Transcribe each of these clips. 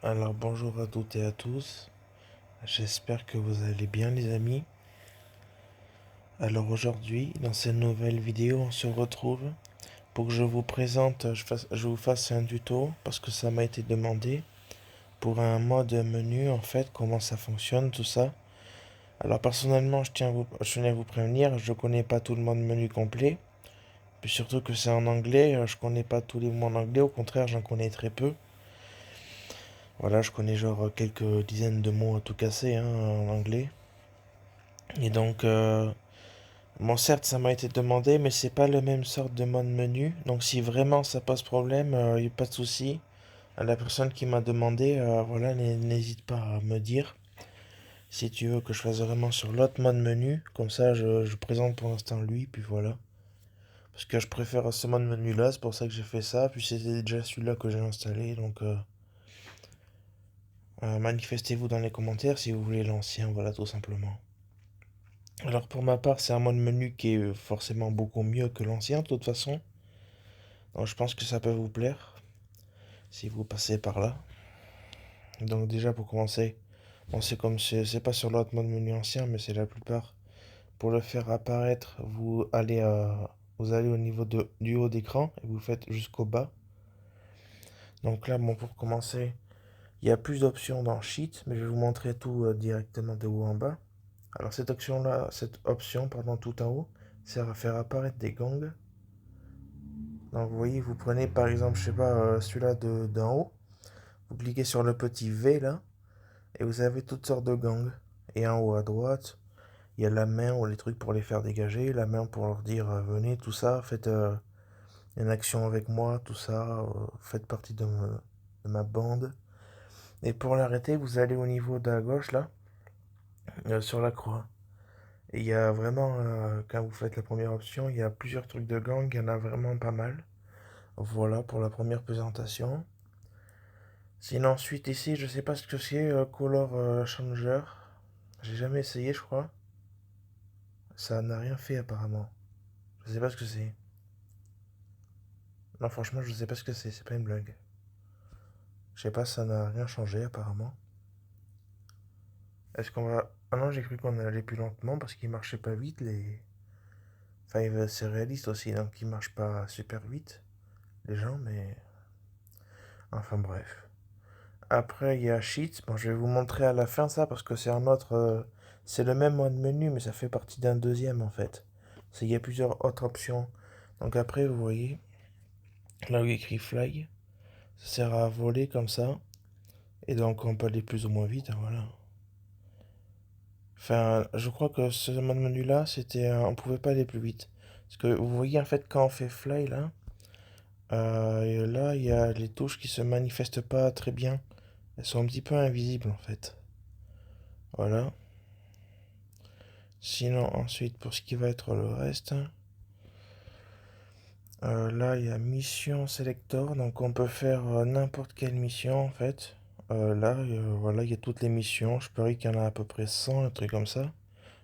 Alors bonjour à toutes et à tous, j'espère que vous allez bien les amis. Alors aujourd'hui, dans cette nouvelle vidéo, on se retrouve pour que je vous présente, je vous fasse un tuto parce que ça m'a été demandé pour un mode menu en fait, comment ça fonctionne, tout ça. Alors personnellement, je tenais à vous prévenir, je connais pas tout le mode menu complet, puis surtout que c'est en anglais, je connais pas tous les mots en anglais, au contraire j'en connais très peu. Voilà, je connais genre quelques dizaines de mots à tout casser hein, en anglais. Et donc, bon, certes, ça m'a été demandé, mais c'est pas le même sorte de mode menu. Donc, si vraiment ça pose problème, y a pas de souci. À la personne qui m'a demandé, voilà, n'hésite pas à me dire si tu veux que je fasse vraiment sur l'autre mode menu. Comme ça, je présente pour l'instant lui, puis voilà. Parce que je préfère ce mode menu-là, c'est pour ça que j'ai fait ça. Puis c'était déjà celui-là que j'ai installé, donc manifestez-vous dans les commentaires si vous voulez l'ancien, voilà, tout simplement. Alors pour ma part, c'est un mode menu qui est forcément beaucoup mieux que l'ancien, de toute façon. Donc je pense que ça peut vous plaire si vous passez par là. Donc déjà pour commencer, bon c'est comme c'est pas sur l'autre mode menu ancien, mais c'est la plupart. Pour le faire apparaître, vous allez au niveau du haut d'écran et vous faites jusqu'au bas. Donc là, bon pour commencer, il y a plus d'options dans Sheet, mais je vais vous montrer tout directement de haut en bas. Alors cette option pardon tout en haut, sert à faire apparaître des gangs. Donc vous voyez, vous prenez par exemple, je sais pas, celui-là d'en haut, vous cliquez sur le petit V là, et vous avez toutes sortes de gangs. Et en haut à droite, il y a la main ou les trucs pour les faire dégager, la main pour leur dire venez, tout ça, faites une action avec moi, tout ça, faites partie de ma bande. Et pour l'arrêter, vous allez au niveau de la gauche là, sur la croix. Et il y a vraiment, quand vous faites la première option, il y a plusieurs trucs de gang, il y en a vraiment pas mal. Voilà pour la première présentation. Sinon, ensuite, ici, je sais pas ce que c'est, Color Changer. J'ai jamais essayé, je crois. Ça n'a rien fait, apparemment. Je sais pas ce que c'est. Non, franchement, je sais pas ce que c'est pas une blague. Je sais pas, ça n'a rien changé, apparemment. Est-ce qu'on va. Ah non, j'ai cru qu'on allait plus lentement parce qu'ils marchaient pas vite, les. Enfin, c'est réaliste aussi, donc ils marchent pas super vite, les gens, mais. Enfin, bref. Après, il y a Sheets. Bon, je vais vous montrer à la fin ça parce que c'est un autre. C'est le même mode menu, mais ça fait partie d'un deuxième en fait. Il y a plusieurs autres options. Donc après, vous voyez, là où il y a écrit Fly, ça sert à voler comme ça. Et donc on peut aller plus ou moins vite, hein, voilà. Enfin, je crois que ce mode menu là, on pouvait pas aller plus vite. Parce que vous voyez en fait quand on fait Fly là, et là il y a les touches qui se manifestent pas très bien. Elles sont un petit peu invisibles en fait. Voilà. Sinon, ensuite, pour ce qui va être le reste, là, il y a mission selector, donc on peut faire n'importe quelle mission en fait. Là, voilà, il y a toutes les missions. Je parie qu'il y en a à peu près 100, un truc comme ça.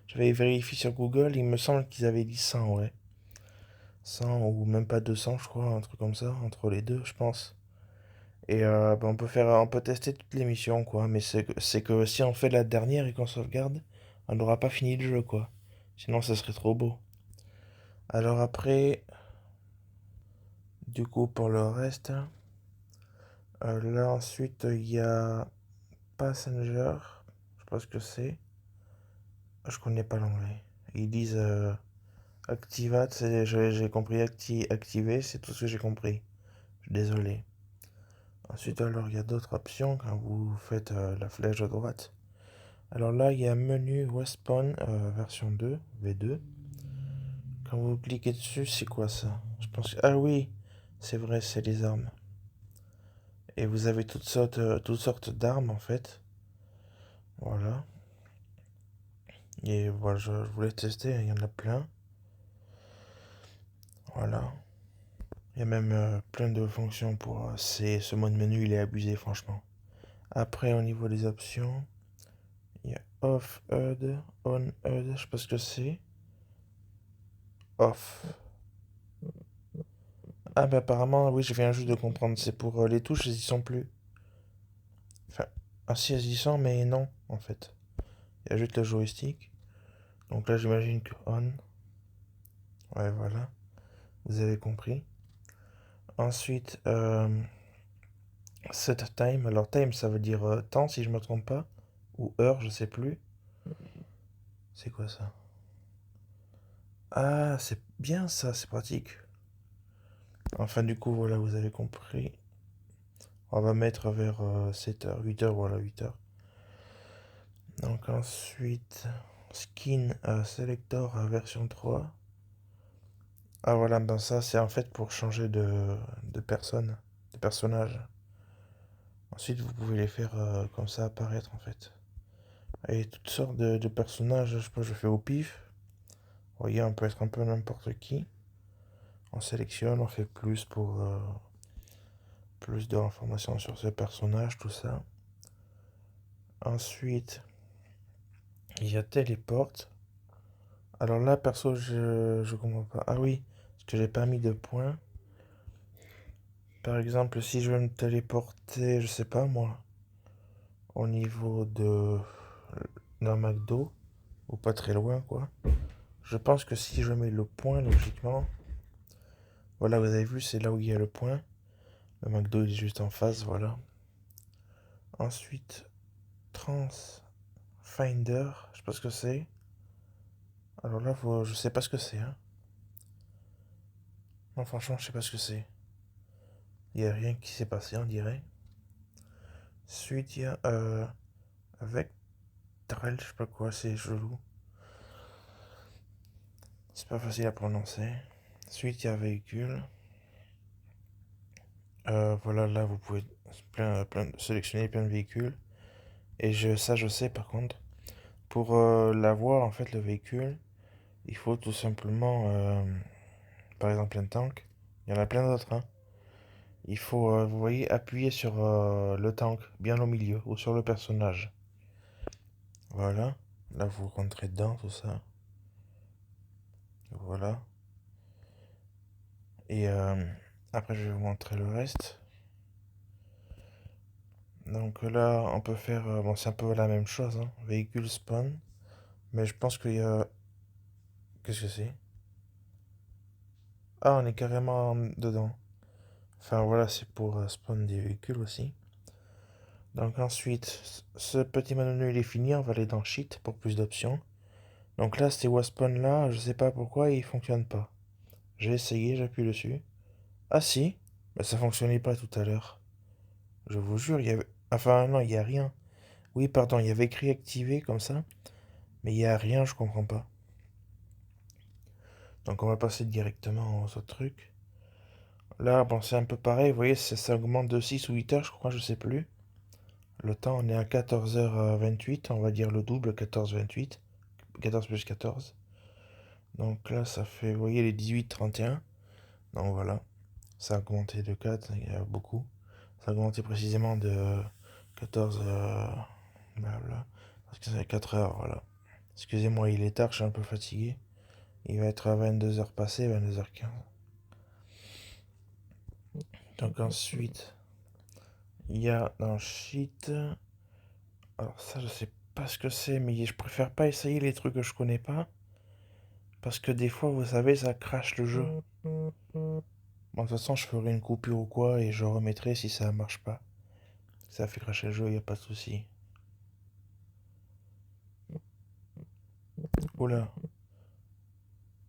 J'avais vérifié sur Google, il me semble qu'ils avaient dit 100, ouais. 100 ou même pas 200, je crois, un truc comme ça, entre les deux, je pense. Et bah, on peut tester toutes les missions, quoi. Mais c'est que si on fait la dernière et qu'on sauvegarde, on n'aura pas fini le jeu, quoi. Sinon, ça serait trop beau. Alors après, du coup, pour le reste, là ensuite, il y a Passenger. Je sais pas ce que c'est. Je connais pas l'anglais. Ils disent Activate, j'ai compris activer, c'est tout ce que j'ai compris. Je suis désolé. Ensuite, alors, il y a d'autres options quand vous faites la flèche à droite. Alors là, il y a menu Respawn version 2, V2. Quand vous cliquez dessus, c'est quoi ça? Je pense que... Ah oui, c'est vrai, c'est les armes. Et vous avez toutes sortes d'armes en fait. Voilà. Et voilà, je voulais tester, il y en a plein. Voilà. Il y a même plein de fonctions pour... ce mode menu, il est abusé, franchement. Après, au niveau des options, il y a Off HUD, On HUD, je sais pas ce que c'est. Off. Ah, bah apparemment, oui, je viens juste de comprendre. C'est pour les touches, ils y sont plus. Enfin, assez saisissant, mais non, en fait. Il y a juste le joystick. Donc là, j'imagine que on. Ouais, voilà. Vous avez compris. Ensuite, set time. Alors, time, ça veut dire temps, si je me trompe pas. Ou heure, je sais plus. C'est quoi ça? Ah, c'est bien ça, c'est pratique. Enfin, du coup, voilà, vous avez compris. On va mettre vers 7h, 8h, voilà, 8h. Donc ensuite, skin selector version 3. Ah voilà, ben ça c'est en fait pour changer de personne, de personnage. Ensuite, vous pouvez les faire comme ça apparaître en fait. Et toutes sortes de personnages, je sais pas, je fais au pif. Vous voyez, on peut être un peu n'importe qui. On sélectionne, on fait plus pour plus d'informations sur ce personnage, tout ça. Ensuite, il y a téléport. Alors là, perso, je comprends pas. Ah oui, parce que j'ai pas mis de points. Par exemple, si je veux me téléporter, je sais pas moi, au niveau d'un McDo, ou pas très loin, quoi. Je pense que si je mets le point, logiquement, voilà, vous avez vu, c'est là où il y a le point. Le McDo, il est juste en face, voilà. Ensuite, Trans Finder, je sais pas ce que c'est. Alors là, je sais pas ce que c'est, hein. Non, franchement, je sais pas ce que c'est. Il y a rien qui s'est passé, on dirait. Ensuite, il y a Vectrel, je sais pas quoi, c'est chelou. C'est pas facile à prononcer. Ensuite, il y a véhicule. Voilà, là, vous pouvez sélectionner plein de véhicules. Et ça, je sais par contre. Pour l'avoir, en fait, le véhicule, il faut tout simplement, par exemple, un tank. Il y en a plein d'autres, hein. Il faut, vous voyez, appuyer sur le tank, bien au milieu, ou sur le personnage. Voilà. Là, vous rentrez dedans, tout ça. Voilà. Et après, je vais vous montrer le reste. Donc là, on peut faire... bon, c'est un peu la même chose, hein. Véhicule spawn. Mais je pense qu'il y a... Qu'est-ce que c'est? Ah, on est carrément dedans. Enfin voilà, c'est pour spawn des véhicules aussi. Donc ensuite, ce petit menu il est fini, on va aller dans Sheet pour plus d'options. Donc là, c'est Waspawn là, je sais pas pourquoi il fonctionne pas. J'ai essayé, j'appuie dessus. Ah si, mais ça fonctionnait pas tout à l'heure. Je vous jure, il y avait... Enfin non, il y a rien. Oui, pardon, il y avait écrit activé comme ça, mais il y a rien, je comprends pas. Donc on va passer directement aux autres trucs. Là, bon, c'est un peu pareil, vous voyez, ça augmente de 6 ou 8 heures, je crois, je sais plus. Le temps, on est à 14h28, on va dire le double, 14h28. 14 plus 14. Donc là, ça fait, vous voyez, les 18h31. Donc voilà, ça a augmenté de 4, il y a beaucoup. Ça a augmenté précisément de 14, blabla, parce que c'est 4 heures, voilà. Excusez-moi, il est tard, je suis un peu fatigué. Il va être à 22h passé, 22h15. Donc ensuite, il y a dans Sheet. Alors ça, je sais pas ce que c'est, mais je préfère pas essayer les trucs que je connais pas. Parce que des fois, vous savez, ça crache le jeu. Bon, de toute façon, je ferai une coupure ou quoi et je remettrai si ça marche pas. Si ça fait cracher le jeu, y a pas de souci. Oula,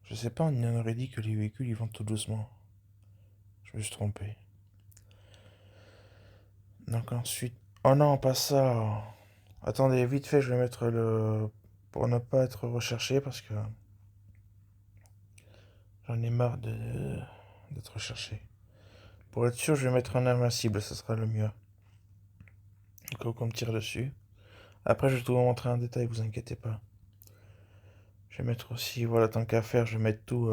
je sais pas, on aurait dit que les véhicules ils vont tout doucement. Je me suis trompé. Donc ensuite. Oh non, pas ça. Attendez, vite fait, je vais mettre le. Pour ne pas être recherché parce que j'en ai marre d'être recherché. Pour être sûr, je vais mettre un invincible, ce sera le mieux. Donc on me tire dessus. Après, je vais tout vous montrer en détail, vous inquiétez pas. Je vais mettre aussi, voilà, tant qu'à faire, je vais mettre tout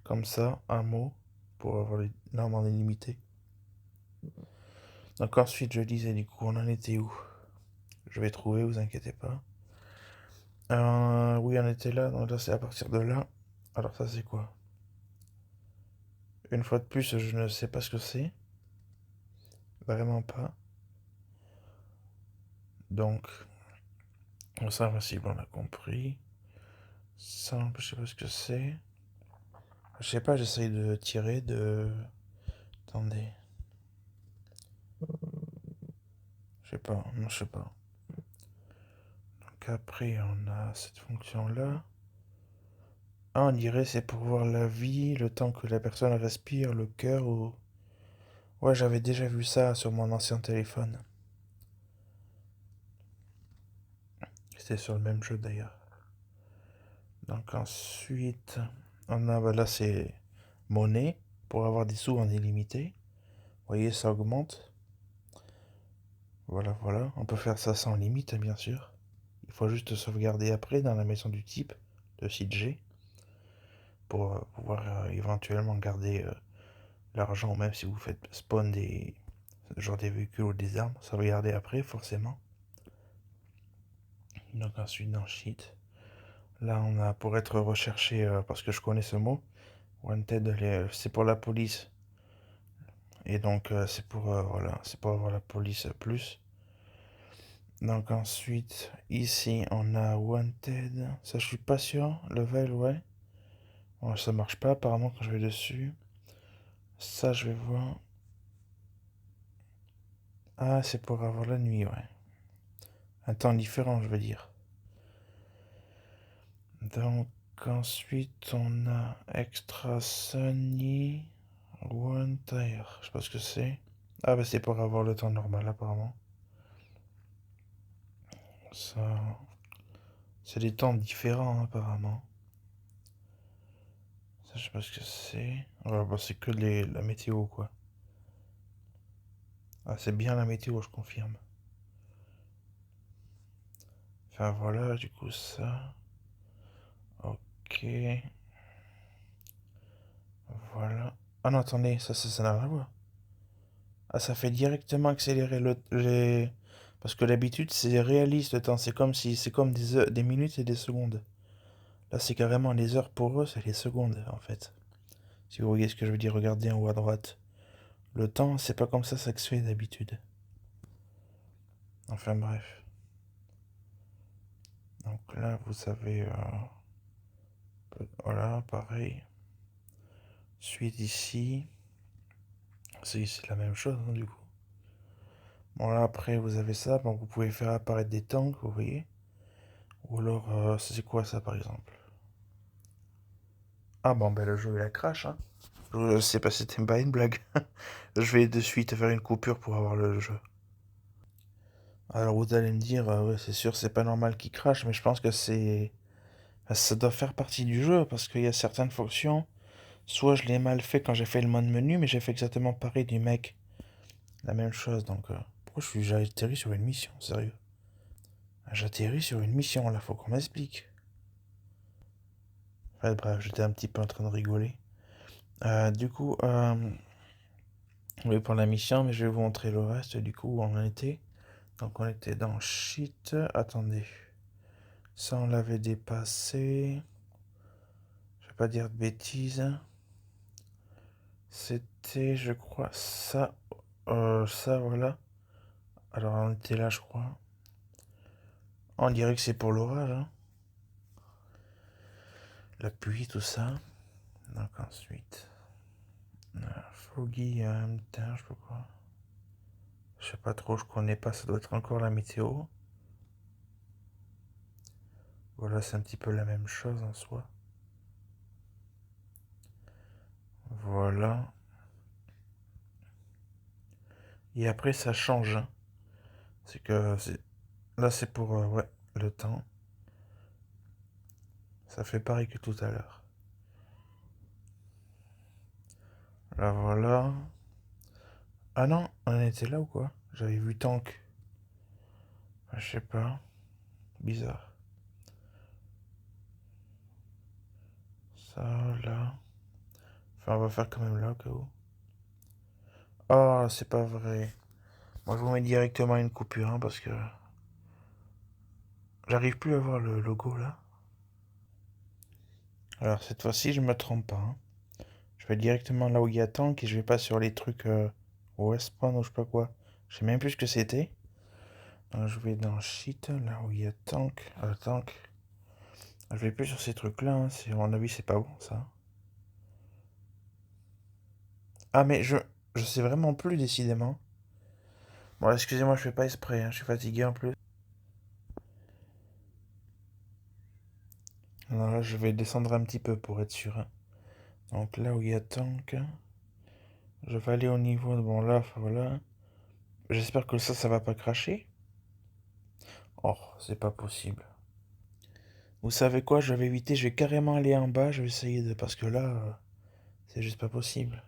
comme ça, un mot, pour avoir les normes en illimité. Donc ensuite, je disais, du coup, on en était où? Je vais trouver, vous inquiétez pas. Oui, on était là, donc là, c'est à partir de là. Alors ça, c'est quoi? Une fois de plus, je ne sais pas ce que c'est. Vraiment pas. Donc, ça, voici, bon, on a compris. Ça, je sais pas ce que c'est. Je sais pas, j'essaye de tirer de... Attendez. Je sais pas, non, je sais pas. Donc après, on a cette fonction-là. Ah, on dirait c'est pour voir la vie, le temps que la personne respire, le cœur ou... Ouais, j'avais déjà vu ça sur mon ancien téléphone. C'était sur le même jeu d'ailleurs. Donc ensuite, on a, bah là c'est monnaie, pour avoir des sous en illimité. Vous voyez, ça augmente. Voilà, voilà. On peut faire ça sans limite, hein, bien sûr. Il faut juste sauvegarder après dans la maison du type de site G pour pouvoir éventuellement garder l'argent, même si vous faites spawn des genre des véhicules ou des armes. Sauvegarder après, forcément. Donc ensuite dans Sheet. Là, on a pour être recherché, parce que je connais ce mot. Wanted, c'est pour la police. Et donc, c'est pour, voilà, c'est pour avoir la police plus. Donc ensuite, ici, on a Wanted. Ça, je suis pas sûr. Level, ouais. Bon, ça marche pas apparemment quand je vais dessus. Ça, je vais voir. Ah, c'est pour avoir la nuit, ouais. Un temps différent, je veux dire. Donc ensuite, on a Extra Sunny One Tire. Je sais pas ce que c'est. Ah, bah c'est pour avoir le temps normal, apparemment. Ça, c'est des temps différents, apparemment. Ça, je sais pas ce que c'est. Ouais, bah, c'est que la météo, quoi. Ah, c'est bien la météo, je confirme. Enfin, voilà, du coup, ça. Ok. Voilà. Ah non, attendez, ça n'a rien à voir. Ah, ça fait directement accélérer les... Parce que d'habitude, c'est réaliste le temps. C'est comme des minutes et des secondes. Là, c'est carrément les heures pour eux, c'est les secondes, en fait. Si vous voyez ce que je veux dire, regardez en haut à droite. Le temps, c'est pas comme ça que se fait d'habitude. Enfin bref. Donc là, vous avez... voilà, pareil. Suite ici. C'est la même chose, hein, du coup. Bon, là, après, vous avez ça. Donc, vous pouvez faire apparaître des tanks, vous voyez. Ou alors, c'est quoi ça, par exemple? Ah bon, ben le jeu, il a crash, hein. Je sais pas si c'était pas une blague. Je vais de suite faire une coupure pour avoir le jeu. Alors, vous allez me dire, ouais, c'est sûr, c'est pas normal qu'il crache, mais je pense que c'est... Ça doit faire partie du jeu, parce qu'il y a certaines fonctions... Soit je l'ai mal fait quand j'ai fait le mode menu, mais j'ai fait exactement pareil du mec. La même chose, donc... pourquoi j'ai atterri sur une mission, sérieux? J'atterris sur une mission, là, faut qu'on m'explique. Ouais, bref, j'étais un petit peu en train de rigoler. Du coup, oui, pour la mission, mais je vais vous montrer le reste, du coup, où on en était. Donc, on était dans Sheet. Attendez. Ça, on l'avait dépassé. Je vais pas dire de bêtises. C'était, je crois, ça. Ça, voilà. Alors, on était là, je crois. On dirait que c'est pour l'orage, hein. La pluie, tout ça. Donc, ensuite. Foggy, putain, je sais pas quoi. Je sais pas trop, je connais pas, ça doit être encore la météo. Voilà, c'est un petit peu la même chose en soi. Voilà. Et après, ça change, hein. C'est que là, c'est pour ouais, le temps. Ça fait pareil que tout à l'heure. Là, voilà. Ah non, on était là ou quoi? J'avais vu tank. Ah, je sais pas. Bizarre. Ça, là. Enfin, on va faire quand même là, au cas où. Ah, c'est pas vrai. Moi, je vous mets directement une coupure, hein, parce que j'arrive plus à voir le logo, là. Alors, cette fois-ci, je me trompe pas, hein. Je vais directement là où il y a tank et je vais pas sur les trucs Westpawn ou je sais pas quoi. Je sais même plus ce que c'était. Je vais dans Sheet, là où il y a Tank. Tank. Je vais plus sur ces trucs-là, hein. À mon avis, c'est pas bon, ça. Ah, mais je sais vraiment plus, décidément. Bon, excusez-moi, je fais pas exprès, hein, je suis fatigué en plus. Alors là, je vais descendre un petit peu pour être sûr, hein. Donc là où il y a Tank, je vais aller au niveau de... Bon, là, voilà. J'espère que ça va pas cracher. Oh, c'est pas possible. Vous savez quoi, je vais éviter, je vais carrément aller en bas, je vais essayer de... Parce que là, c'est juste pas possible.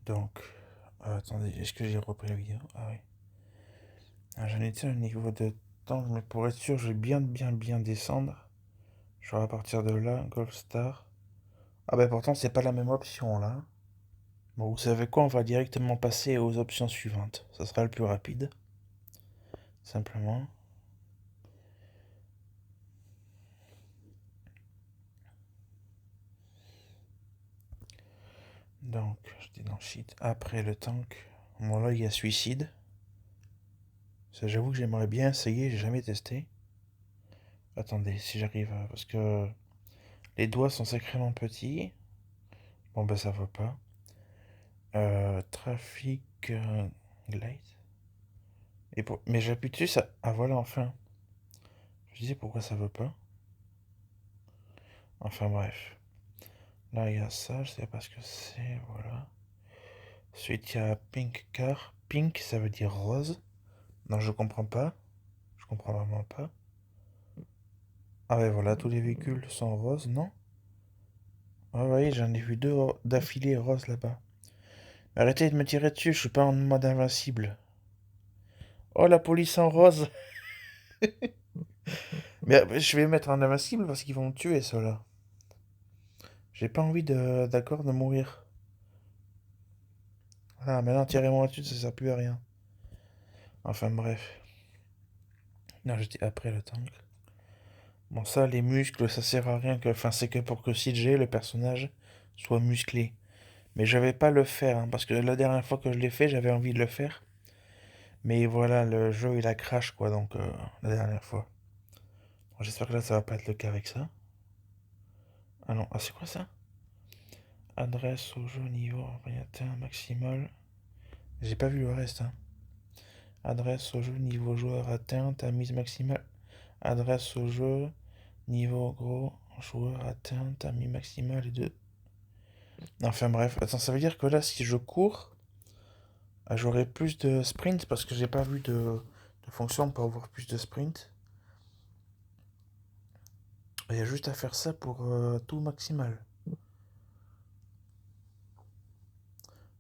Donc, attendez, est-ce que j'ai repris la vidéo? Ah oui. Ah, j'en étais au niveau de temps, mais pour être sûr, je vais bien descendre. Je vais à partir de là, Golf Star. Ah ben pourtant, c'est pas la même option là. Bon, vous savez quoi, on va directement passer aux options suivantes. Ça sera le plus rapide. Simplement. Donc, j'étais dans Sheet. Après le tank. Bon là, il y a Suicide. Ça, j'avoue que j'aimerais bien essayer, j'ai jamais testé. Attendez, si j'arrive à... Parce que les doigts sont sacrément petits. Bon, ben ça va pas. Trafic Light. Mais j'appuie dessus, ça... Ah voilà, enfin. Je disais pourquoi ça veut pas. Enfin bref. Là, il y a ça, je sais pas ce que c'est, voilà. Ensuite, il y a Pink Car. Pink, ça veut dire rose. Non, je comprends pas. Je comprends vraiment pas. Ah ouais, voilà, tous les véhicules sont roses, non? Ah oui, j'en ai vu deux d'affilée roses là-bas. Arrêtez de me tirer dessus, je suis pas en mode invincible. Oh, la police en rose! Mais je vais mettre en invincible parce qu'ils vont me tuer, ceux-là. J'ai pas envie d'accord, de mourir. Ah, maintenant, tirez-moi dessus, ça sert plus à rien. Enfin, bref. Non, j'étais après le tank. Bon, ça, les muscles, ça sert à rien. Enfin, c'est que pour que CJ, le personnage, soit musclé. Mais je vais pas le faire, hein, parce que la dernière fois que je l'ai fait, j'avais envie de le faire. Mais voilà, le jeu, il a crash, quoi, donc, la dernière fois. Bon, j'espère que là, ça va pas être le cas avec ça. Ah non, ah, c'est quoi ça? Adresse au jeu, niveau, atteint maximal. J'ai pas vu le reste, hein. Adresse au jeu, niveau joueur atteint, ta mise maximale. Adresse au jeu, niveau gros, joueur atteint, ta mise maximale est de... Enfin bref, attends, ça veut dire que là, si je cours, j'aurai plus de sprint parce que j'ai pas vu de fonction pour avoir plus de sprint. Il y a juste à faire ça pour tout maximal.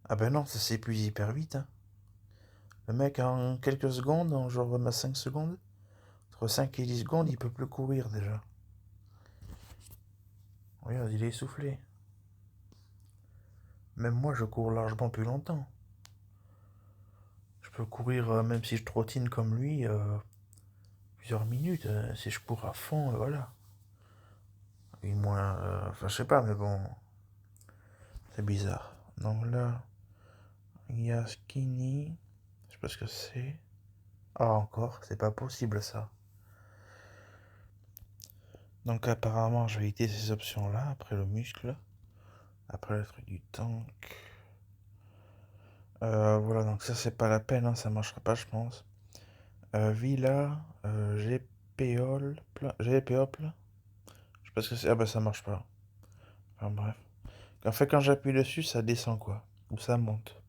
Ah ben non, ça s'épuise hyper vite, hein. Le mec, en quelques secondes, en genre 5 secondes, entre 5 et 10 secondes, il peut plus courir déjà. Regarde, il est essoufflé. Même moi, je cours largement plus longtemps. Je peux courir, même si je trottine comme lui, plusieurs minutes. Si je cours à fond, voilà. Et moins... Enfin, je sais pas, mais bon... C'est bizarre. Donc là, il y a Skinny. Je sais pas ce que c'est. Ah, encore, c'est pas possible ça. Donc apparemment, je vais éviter ces options-là, après le muscle, après le truc du tank. Voilà, donc ça c'est pas la peine, hein, ça marchera pas, je pense. Villa, GPOple. Je sais pas ce que c'est. Ah bah ça marche pas. Enfin bref. En fait, quand j'appuie dessus, ça descend quoi. Ou ça monte.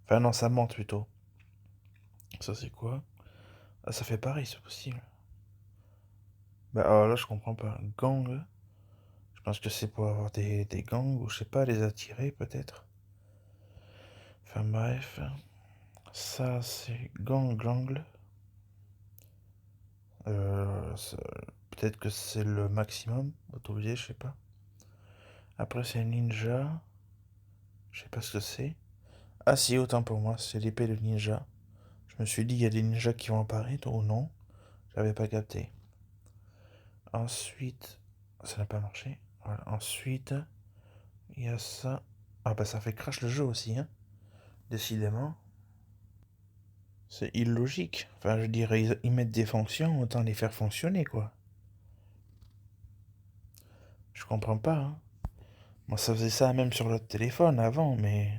Enfin non, ça monte plutôt. Ça c'est quoi? Ah, ça fait pareil, c'est possible. Bah là, je comprends pas. Gang. Je pense que c'est pour avoir des gangs, ou je sais pas, les attirer peut-être. Enfin bref. Ça, c'est gang. Ça- Peut-être que c'est le maximum autorisé, je sais pas. Après, c'est ninja. Je sais pas ce que c'est. Ah si, autant pour moi, c'est l'épée de ninja. Je me suis dit, il y a des ninjas qui vont apparaître ou non. J'avais pas capté. Ensuite, ça n'a pas marché. Voilà. Ensuite, il y a ça. Ah bah ça fait crash le jeu aussi, hein. Décidément. C'est illogique. Enfin, je dirais, ils mettent des fonctions, autant les faire fonctionner, quoi. Je comprends pas, hein. Moi, ça faisait ça même sur le téléphone avant, mais...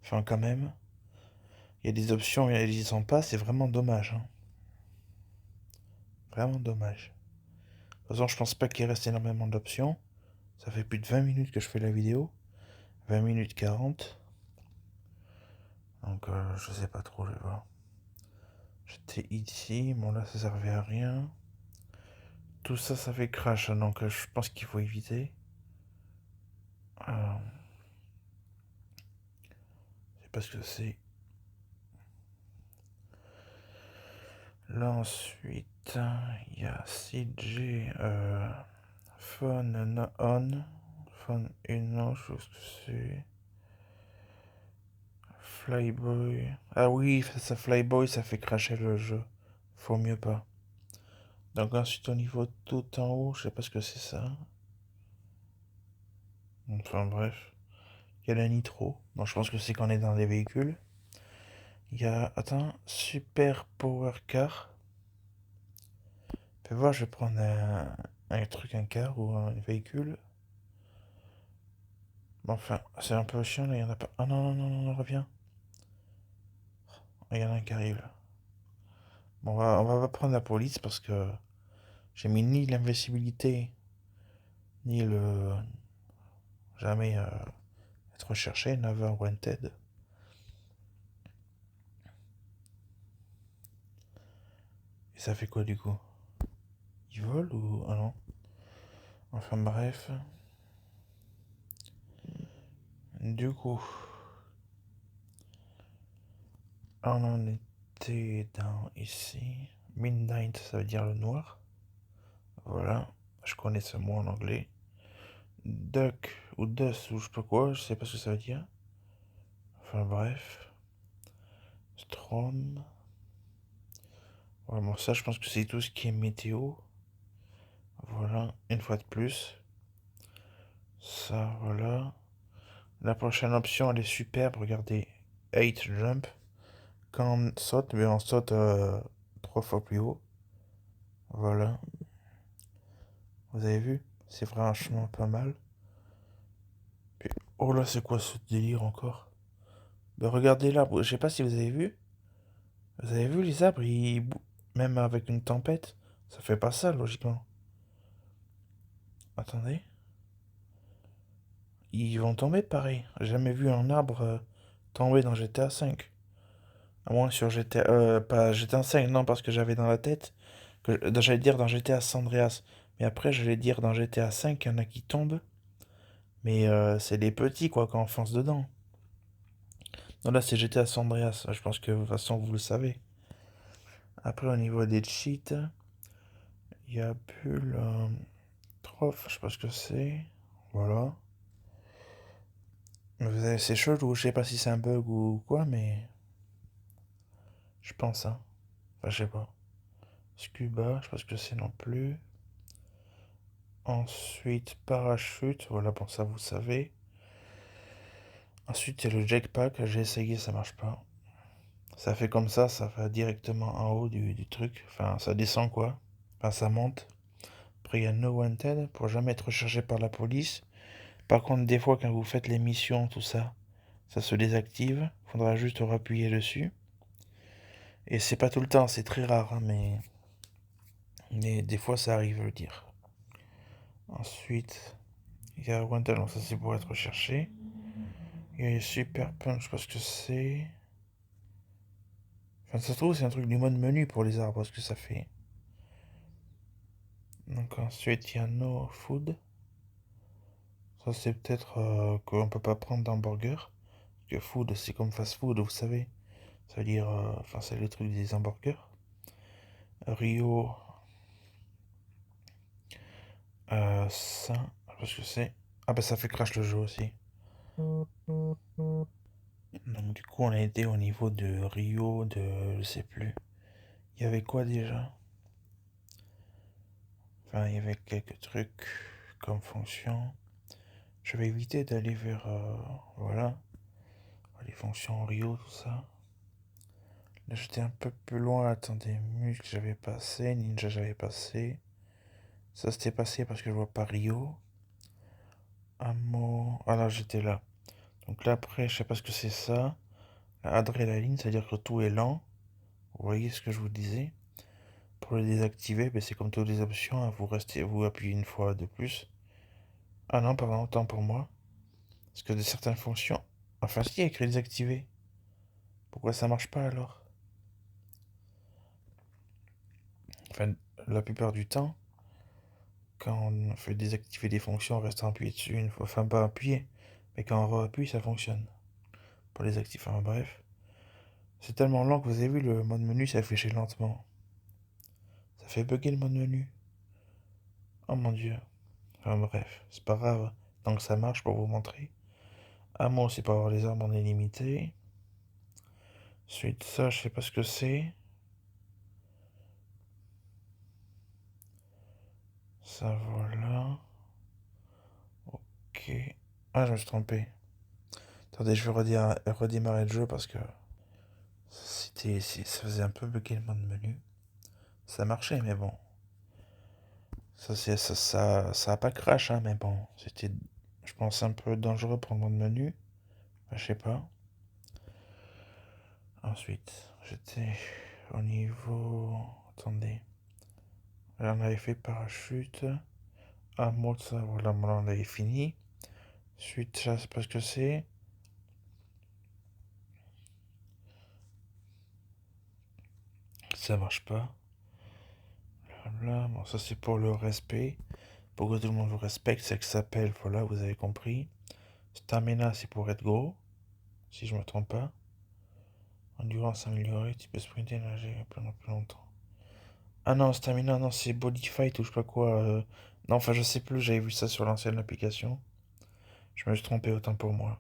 Enfin, quand même. Il y a des options, et ils y sont pas, c'est vraiment dommage, hein. Vraiment dommage. De toute façon, je pense pas qu'il reste énormément d'options. Ça fait plus de 20 minutes que je fais la vidéo. 20 minutes 40. Donc, je sais pas trop, je vais voir. J'étais ici, bon là, ça servait à rien. Tout ça, ça fait crash, hein, donc je pense qu'il faut éviter. Euh, je sais pas ce que c'est. Là, ensuite, il y a CJ phone on. Phone non, je sais ce que c'est. Flyboy. Ah oui, ça Flyboy, ça fait crasher le jeu. Faut mieux pas. Donc ensuite au niveau tout en haut, je sais pas ce que c'est ça. Enfin bref. Il y a la nitro. Bon, je pense que c'est quand on est dans les véhicules. Il y a... Attends, Super Power Car. Fais voir, je vais prendre un truc, un car ou un véhicule. Bon, enfin, c'est un peu chiant là, il y en a pas. Ah non, non, non, non, reviens. Ah, il y en a un qui arrive là. Bon, on va pas prendre la police parce que j'ai mis ni l'invisibilité, ni le... Jamais être recherché, never wanted. Et ça fait quoi du coup? Ils volent ou... Ah non. Enfin bref. Du coup, on en était dans ici. Midnight, ça veut dire le noir. Voilà. Je connais ce mot en anglais. Duck ou dust ou je sais pas quoi, je sais pas ce que ça veut dire. Enfin bref. Strom. Voilà, bon ça je pense que c'est tout ce qui est météo. Voilà, une fois de plus. Ça, voilà. La prochaine option elle est superbe, regardez. 8 jump. Quand on saute, mais on saute 3 fois plus haut. Voilà. Vous avez vu? C'est franchement pas mal. Puis, oh là, c'est quoi ce délire encore? Ben regardez l'arbre, je sais pas si vous avez vu. Vous avez vu les arbres, même avec une tempête, ça fait pas ça logiquement. Attendez. Ils vont tomber pareil. J'ai jamais vu un arbre tomber dans GTA 5. À moins sur GTA... pas GTA 5, non, parce que j'avais dans la tête... J'allais dire dans GTA San Andreas. Mais après, j'allais dire dans GTA 5, il y en a qui tombent. Mais c'est les petits, quoi, quand on fonce dedans. Non, là, c'est GTA San Andreas. Je pense que de toute façon, vous le savez. Après, au niveau des cheats, il y a plus le... Troph, je sais pas ce que c'est. Voilà. C'est chelou, je sais pas si c'est un bug ou quoi, mais... Je pense, hein. Enfin, je sais pas. Scuba, je sais pas ce que c'est non plus. Ensuite, parachute, voilà, pour ça, vous savez. Ensuite, il y a le jetpack, j'ai essayé, ça marche pas. Ça fait comme ça va directement en haut du truc. Enfin, ça descend, quoi. Enfin, ça monte. Après, il y a No Wanted, pour jamais être recherché par la police. Par contre, des fois, quand vous faites les missions, tout ça, ça se désactive. Faudra juste appuyer dessus. Et c'est pas tout le temps, c'est très rare, hein, mais des fois, ça arrive, je veux dire. Ensuite, il y a Wanted, donc ça c'est pour être recherché. Il y a Super Punch parce que c'est... Enfin, ça se trouve, c'est un truc du mode menu pour les arbres, ce que ça fait. Donc ensuite, il y a No Food. Ça, c'est peut-être qu'on peut pas prendre d'hamburger. Parce que food, c'est comme fast food, vous savez. Ça veut dire... Enfin, c'est le truc des hamburgers. Rio... ça... Parce que c'est... Ah bah ça fait crash le jeu aussi. Donc du coup, on a été au niveau de Rio, de... Je sais plus. Il y avait quoi déjà? Enfin, il y avait quelques trucs comme fonction. Je vais éviter d'aller vers, voilà, les fonctions Rio, tout ça. Là, j'étais un peu plus loin. Attendez, muscle, j'avais passé. Ninja, j'avais passé. Ça s'était passé parce que je vois pas Rio. Amo. Ah là, j'étais là. Donc là, après, je sais pas ce que c'est ça. La adrénaline, c'est-à-dire que tout est lent. Vous voyez ce que je vous disais. Pour le désactiver, ben, c'est comme toutes les options, hein, vous appuyez une fois de plus. Ah non, pardon, autant pour moi. Parce que de certaines fonctions. Enfin, si, il y a écrit désactiver. Pourquoi ça marche pas alors? Enfin, la plupart du temps, quand on fait désactiver des fonctions, on reste appuyé dessus une fois. Enfin, pas appuyé. Mais quand on appuie, ça fonctionne. Pour les activer, enfin bref. C'est tellement lent que vous avez vu, le mode menu s'affiche lentement. Ça fait bugger le mode menu. Oh mon dieu. Enfin bref, c'est pas grave. Tant que ça marche pour vous montrer. Ah, moi aussi pour avoir les armes en illimité. Ensuite, ça, je sais pas ce que c'est. Ça, voilà. Ok. Ah, je me suis trompé. Attendez, je vais redémarrer le jeu parce que ça faisait un peu bugger le mode menu. Ça marchait, mais bon. Ça a pas crash, hein, mais bon. C'était, je pense, un peu dangereux pour le mode menu. Enfin, je sais pas. Ensuite, j'étais au niveau. Attendez. Là, on avait fait parachute. Ah, moi, ça, voilà, on avait fini. Ensuite, ça, c'est pas ce que c'est. Ça marche pas. Là, bon, ça, c'est pour le respect. Pour que tout le monde vous respecte, c'est que ça s'appelle, voilà, vous avez compris. Stamina, c'est pour être gros, si je me trompe pas. Endurance améliorée, tu peux sprinter, nager plus longtemps. Ah non, stamina, non, c'est body fight ou je sais pas quoi. Non, enfin, je sais plus, j'avais vu ça sur l'ancienne application. Je me suis trompé, autant pour moi.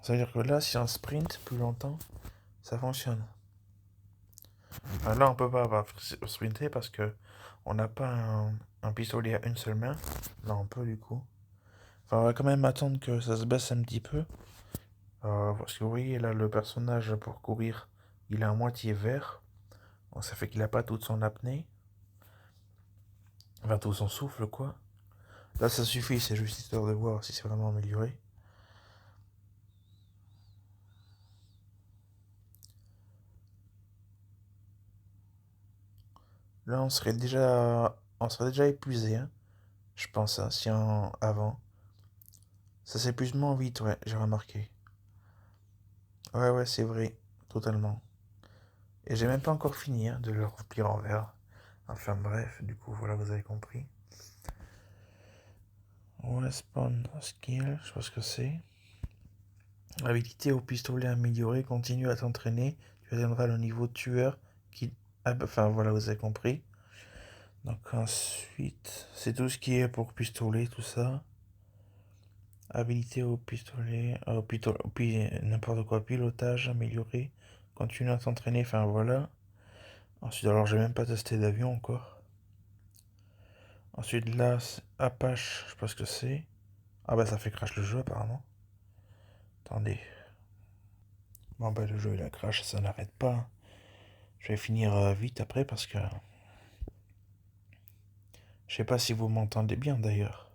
Ça veut dire que là, si on sprint plus longtemps, ça fonctionne. Enfin, là, on peut pas sprinter parce que on n'a pas un pistolet à une seule main. Là, on peut du coup. Enfin, on va quand même attendre que ça se baisse un petit peu. Parce que vous voyez, là, le personnage pour courir, il est à moitié vert. Donc, ça fait qu'il n'a pas toute son apnée. Enfin, tout son souffle, quoi. Là, ça suffit, c'est juste histoire de voir si c'est vraiment amélioré. Là, on serait déjà épuisé, hein, je pense, hein, si on, avant. Ça s'épuise moins vite, ouais, j'ai remarqué. Ouais, ouais, c'est vrai, totalement. Et j'ai même pas encore fini hein, de le remplir en verre. Enfin bref, du coup, voilà, vous avez compris. Ouais, spawn skill, je sais pas ce que c'est. Habilité au pistolet amélioré, continue à t'entraîner. Tu atteindras le niveau tueur qui. Ah, bah, enfin voilà, vous avez compris. Donc ensuite, c'est tout ce qui est pour pistolet, tout ça. Habilité au pistolet, n'importe quoi, pilotage amélioré. Continue à t'entraîner, enfin voilà. Ensuite, alors j'ai même pas testé d'avion encore. Ensuite là, Apache, je sais pas ce que c'est. Ah bah ça fait crash le jeu apparemment. Attendez. Bon bah le jeu il a crash, ça n'arrête pas. Je vais finir vite après parce que je sais pas si vous m'entendez bien d'ailleurs.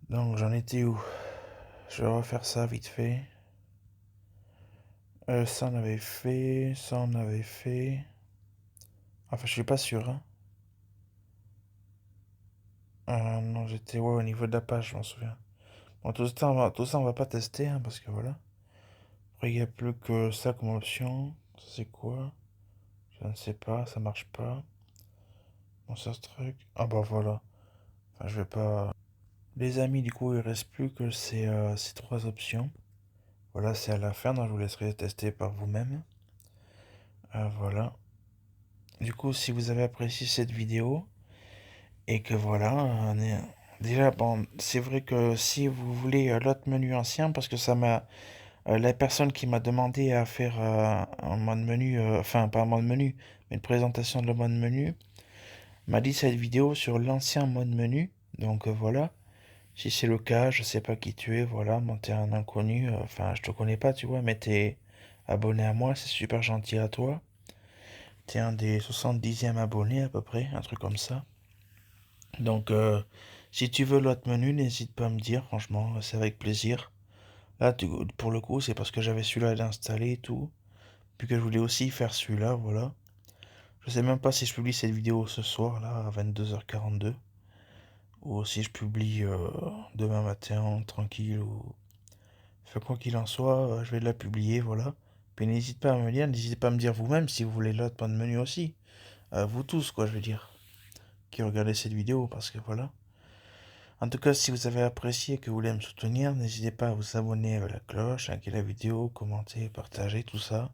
Donc j'en étais où? Je vais refaire ça vite fait. Ça on avait fait, ça on avait fait. Enfin je suis pas sûr, hein. Non j'étais ouais, au niveau de la page, je m'en souviens. Bon tout ça on va pas tester hein, parce que voilà. Après il n'y a plus que ça comme option. Ça c'est quoi? Je ne sais pas, ça marche pas. Bon ça ce truc. Ah bah voilà. Enfin je vais pas. Les amis du coup il reste plus que ces trois options. Voilà, c'est à la fin, donc je vous laisserai tester par vous-même. Voilà. Du coup, si vous avez apprécié cette vidéo, et que voilà, déjà, bon, c'est vrai que si vous voulez l'autre menu ancien, parce que ça m'a La personne qui m'a demandé à faire un mode menu, enfin pas un mode menu, mais une présentation de le mode menu, m'a dit cette vidéo sur l'ancien mode menu. Donc voilà, si c'est le cas, je sais pas qui tu es, voilà, moi t'es un inconnu, enfin je te connais pas, tu vois, mais t'es abonné à moi, c'est super gentil à toi. T'es un des 70e abonnés à peu près, un truc comme ça. Donc si tu veux l'autre menu, n'hésite pas à me dire, franchement, c'est avec plaisir. Là, pour le coup, c'est parce que j'avais celui-là d'installer et tout. Puis que je voulais aussi faire celui-là, voilà. Je sais même pas si je publie cette vidéo ce soir, là, à 22h42. Ou si je publie demain matin, tranquille. Ou... Enfin, quoi qu'il en soit, je vais la publier, voilà. Puis n'hésite pas à me dire, n'hésitez pas à me dire vous-même si vous voulez l'autre pas de menu aussi. Vous tous, quoi, je veux dire. Qui regardez cette vidéo, parce que voilà. En tout cas, si vous avez apprécié et que vous voulez me soutenir, n'hésitez pas à vous abonner à la cloche, liker la vidéo, commenter, partager, tout ça.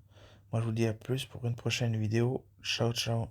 Moi, je vous dis à plus pour une prochaine vidéo. Ciao, ciao.